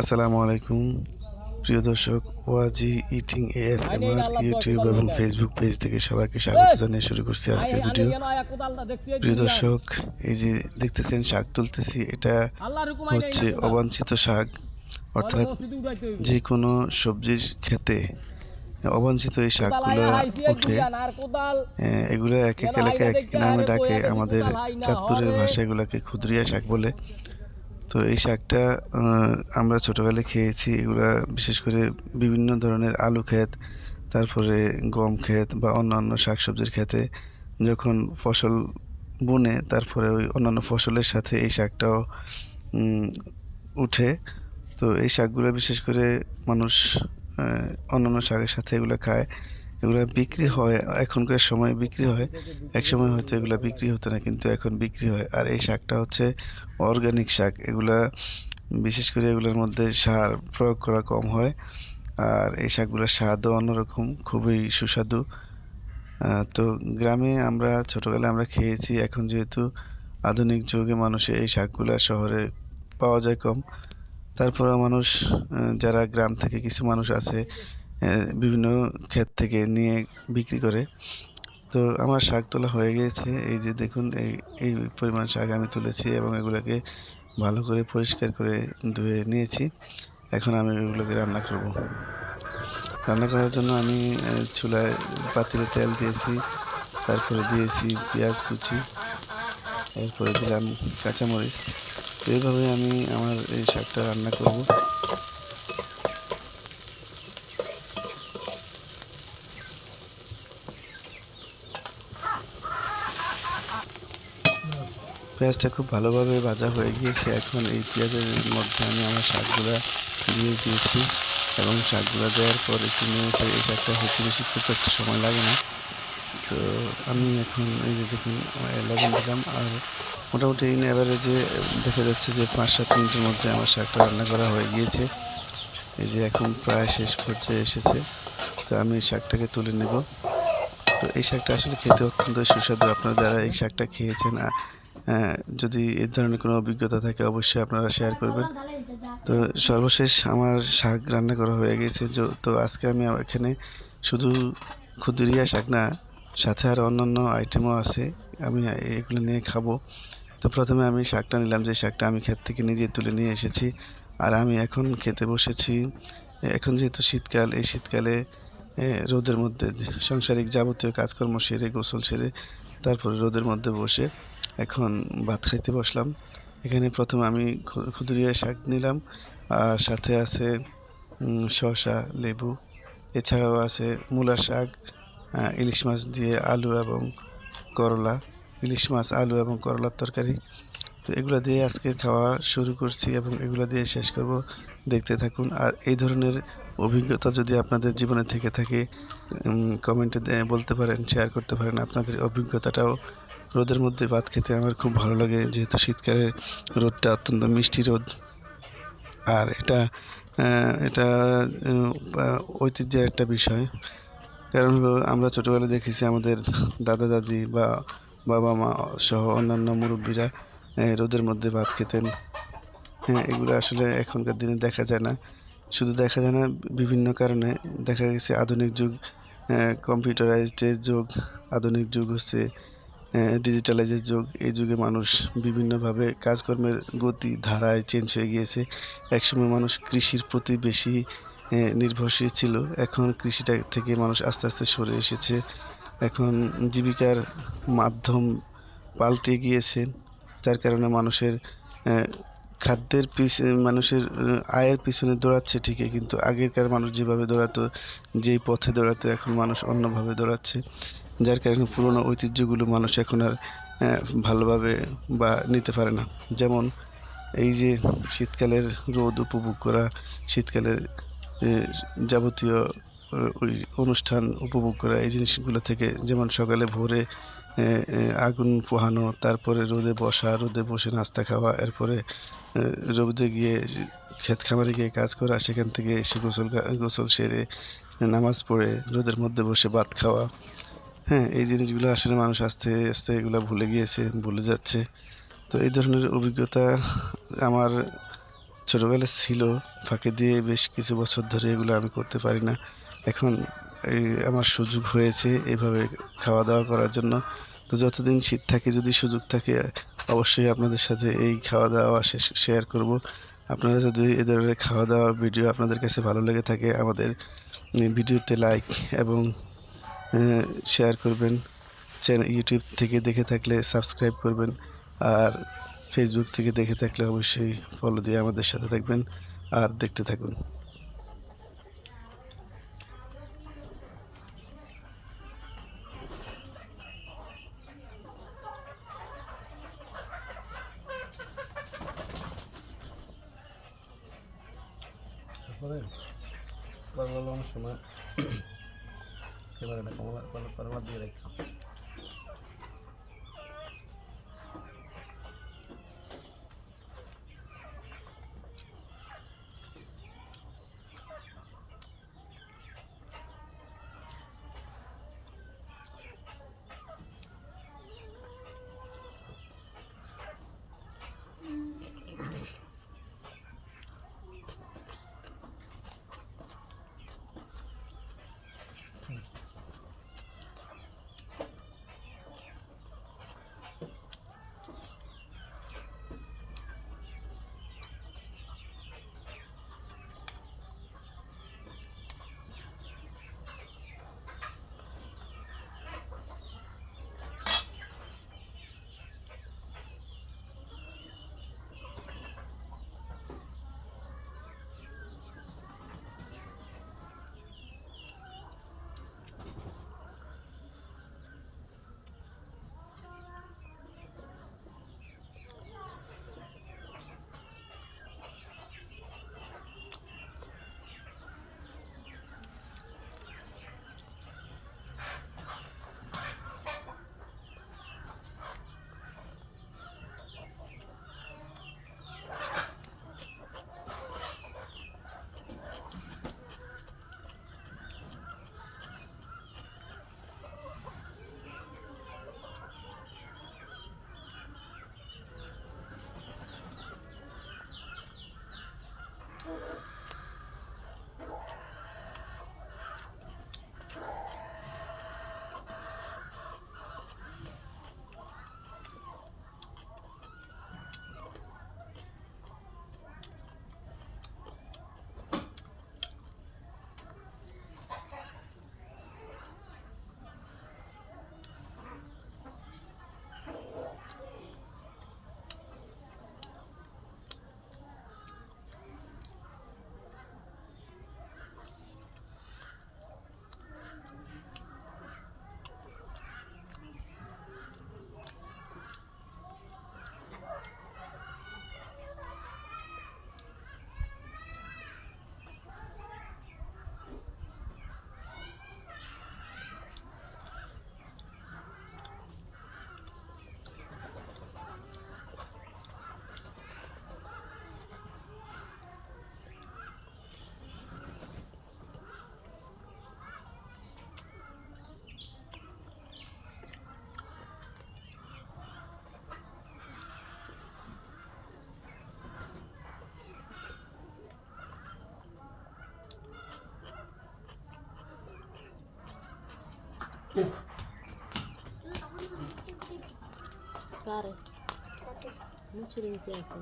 আসসালামু আলাইকুম প্রিয় দর্শক, ওয়াজি ইটিং এএসএমআর ইউটিউব এবং ফেসবুক পেজ থেকে সবাইকে স্বাগত জানিয়ে শুরু করছি আজকের ভিডিও। প্রিয় দর্শক, এই যে দেখতেছেন শাক তুলতেছি, এটা হচ্ছে অবাঞ্ছিত শাক, অর্থাৎ যে কোনো সবজির ক্ষেতে অবাঞ্ছিত এই শাকগুলো উঠে। এগুলো এক এক এলাকায় এক এক নামে ডাকে। আমাদের চাঁদপুরের ভাষায় এগুলোকে খুদরিয়া শাক বলে। তো এই শাকটা আমরা ছোটোবেলায় খেয়েছি। এগুলা বিশেষ করে বিভিন্ন ধরনের আলু ক্ষেত, তারপরে গম ক্ষেত বা অন্যান্য শাকসবজির ক্ষেতে যখন ফসল বুনে, তারপরে ওই অন্যান্য ফসলের সাথে এই শাকটাও উঠে। তো এই শাকগুলো বিশেষ করে মানুষ অন্যান্য শাকের সাথে এগুলো খায়। এগুলো বিক্রি হয়, এখনকার সময় বিক্রি হয়। এক সময় হয়তো এগুলো বিক্রি হতো না, কিন্তু এখন বিক্রি হয়। আর এই শাকটা হচ্ছে অর্গানিক শাক। এগুলা বিশেষ করে এগুলোর মধ্যে সার প্রয়োগ করা কম হয়। আর এই শাকগুলোর স্বাদও অন্যরকম, খুবই সুস্বাদু। তো গ্রামে আমরা ছোটোবেলায় আমরা খেয়েছি। এখন যেহেতু আধুনিক যুগে মানুষে এই শাকগুলা শহরে পাওয়া যায় কম, তারপরেও মানুষ যারা গ্রাম থেকে কিছু মানুষ আছে বিভিন্ন ক্ষেত থেকে নিয়ে বিক্রি করে। তো আমার শাক তোলা হয়ে গিয়েছে। এই যে দেখুন, এই পরিমাণ শাক আমি তুলেছি এবং এগুলোকে ভালো করে পরিষ্কার করে ধুয়ে নিয়েছি। এখন আমি এগুলোকে রান্না করব। রান্না করার জন্য আমি চুলায় পাতিলে তেল দিয়েছি, তারপরে দিয়েছি পেঁয়াজ কুচি, এরপরে দিলাম কাঁচামরিচ। তো এইভাবে আমি আমার এই শাকটা রান্না করব। পেঁয়াজটা খুব ভালোভাবে ভাজা হয়ে গিয়েছে। এখন এই পেঁয়াজের মধ্যে আমি আমার শাকগুলা দিয়ে দিয়েছি এবং শাকগুলা দেওয়ার পর একটু নেড়ে এই শাকটা হতে বেশি খুব একটা সময় লাগে না। তো আমি এখন এই যে দেখুন লবণ দিলাম, আর মোটামুটি ইন অ্যাভারেজে দেখা যাচ্ছে যে 5-7 মিনিটের মধ্যে আমার শাকটা রান্না করা হয়ে গিয়েছে। এই যে এখন প্রায় শেষ পর্যায়ে এসেছে। তো আমি শাকটাকে তুলে নেব। তো এই শাকটা আসলে খেতে অত্যন্ত সুস্বাদু। আপনারা যারা এই শাকটা খেয়েছেন, যদি এই ধরনের কোনো অভিজ্ঞতা থাকে অবশ্যই আপনারা শেয়ার করবেন। তো সর্বশেষ আমার শাক রান্না করা হয়ে গেছে। তো আজকে আমি এখানে শুধু খুদরিয়া শাক না, সাথে আরও অন্যান্য আইটেমও আছে। আমি এগুলো নিয়ে খাবো। তো প্রথমে আমি শাকটা নিলাম, যে শাকটা আমি ক্ষেত থেকে নিজে তুলে নিয়ে এসেছি। আর আমি এখন খেতে বসেছি। এখন যেহেতু শীতকাল, এই শীতকালে রোদের মধ্যে সাংসারিক যাবতীয় কাজকর্ম সেরে, গোসল সেরে, তারপরে রোদের মধ্যে বসে এখন ভাত খাইতে বসলাম। এখানে প্রথমে আমি খুদরিয়া শাক নিলাম, আর সাথে আছে শসা, লেবু, এছাড়াও আছে মূলার শাক, ইলিশ মাছ দিয়ে আলু এবং করলা, ইলিশ মাছ, আলু এবং করলার তরকারি। তো এগুলো দিয়ে আজকের খাওয়া শুরু করছি এবং এগুলো দিয়ে শেষ করব। দেখতে থাকুন। আর এই ধরনের অভিজ্ঞতা যদি আপনাদের জীবনে থেকে থাকে, কমেন্টে বলতে পারেন, শেয়ার করতে পারেন আপনাদের অভিজ্ঞতাটাও। রোদের মধ্যে ভাত খেতে আমার খুব ভালো লাগে, যেহেতু শীতকালে রোদটা অত্যন্ত মিষ্টি রোদ। আর এটা ঐতিহ্যের একটা বিষয়। কারণ হলো, আমরা ছোটোবেলায় দেখেছি আমাদের দাদা দাদি বা বাবা মা সহ অন্যান্য মুরব্বীরা রোদের মধ্যে ভাত খেতেন। হ্যাঁ, এগুলো আসলে এখনকার দিনে দেখা যায় না। শুধু দেখা যায় না, বিভিন্ন কারণে দেখা গেছে আধুনিক যুগ, কম্পিউটারাইজড যুগ, আধুনিক যুগ হচ্ছে ডিজিটালাইজের যুগ। এই যুগে মানুষ বিভিন্নভাবে কাজকর্মের গতি ধারায় চেঞ্জ হয়ে গিয়েছে। একসময় মানুষ কৃষির প্রতি বেশি নির্ভরশীল ছিল। এখন কৃষিটা থেকে মানুষ আস্তে আস্তে সরে এসেছে। এখন জীবিকার মাধ্যম পাল্টে গিয়েছে, যার কারণে মানুষের খাদ্যের মানুষের আয়ের পিছনে দৌড়াচ্ছে ঠিকই, কিন্তু আগেকার মানুষ যেভাবে দৌড়াতো, যেই পথে দৌড়াতো, এখন মানুষ অন্যভাবে দৌড়াচ্ছে। যার কারণে পুরোনো ঐতিহ্যগুলো মানুষ এখন আর ভালোভাবে বা নিতে পারে না। যেমন এই যে শীতকালের রোদ উপভোগ করা, শীতকালের এ যাবতীয় ওই অনুষ্ঠান উপভোগ করা, এই জিনিসগুলো থেকে, যেমন সকালে ভোরে এ এ আগুন পোহানো, তারপরে রোদে বসা, রোদে বসে নাস্তা খাওয়া, এরপরে রোদে গিয়ে ক্ষেত খামারে গিয়ে কাজ করা, সেখান থেকে এসে গোসল সেরে নামাজ পড়ে রোদের মধ্যে বসে ভাত খাওয়া। হ্যাঁ, এই জিনিসগুলো আসলে মানুষ আস্তে আস্তে এগুলো ভুলে গিয়েছে, ভুলে যাচ্ছে। তো এই ধরনের অভিজ্ঞতা আমার ছোটোবেলায় ছিল, ফাঁকি দিয়ে বেশ কিছু বছর ধরে এগুলো আমি করতে পারি না। এখন এই আমার সুযোগ হয়েছে এভাবে খাওয়া-দাওয়া করার জন্য। তো যতদিন শীত থাকে যদি সুযোগ থাকে অবশ্যই আপনাদের সাথে এই খাওয়া-দাওয়া শেয়ার করব। আপনারা যদি এ ধরনের খাওয়া-দাওয়া ভিডিও আপনাদের কাছে ভালো লেগে থাকে আমাদের ভিডিওতে লাইক এবং শেয়ার করবেন। ইউটিউব থেকে দেখে থাকলে সাবস্ক্রাইব করবেন। আর ফেসবুক থেকে দেখে থাকলে অবশ্যই ফলো দিয়ে আমাদের সাথে থাকবেন আর দেখতে থাকুন। তারপরে অনেক সময় ক্যামেরাটা কমলা দিয়ে রাখা। Pare, mucho limpieza.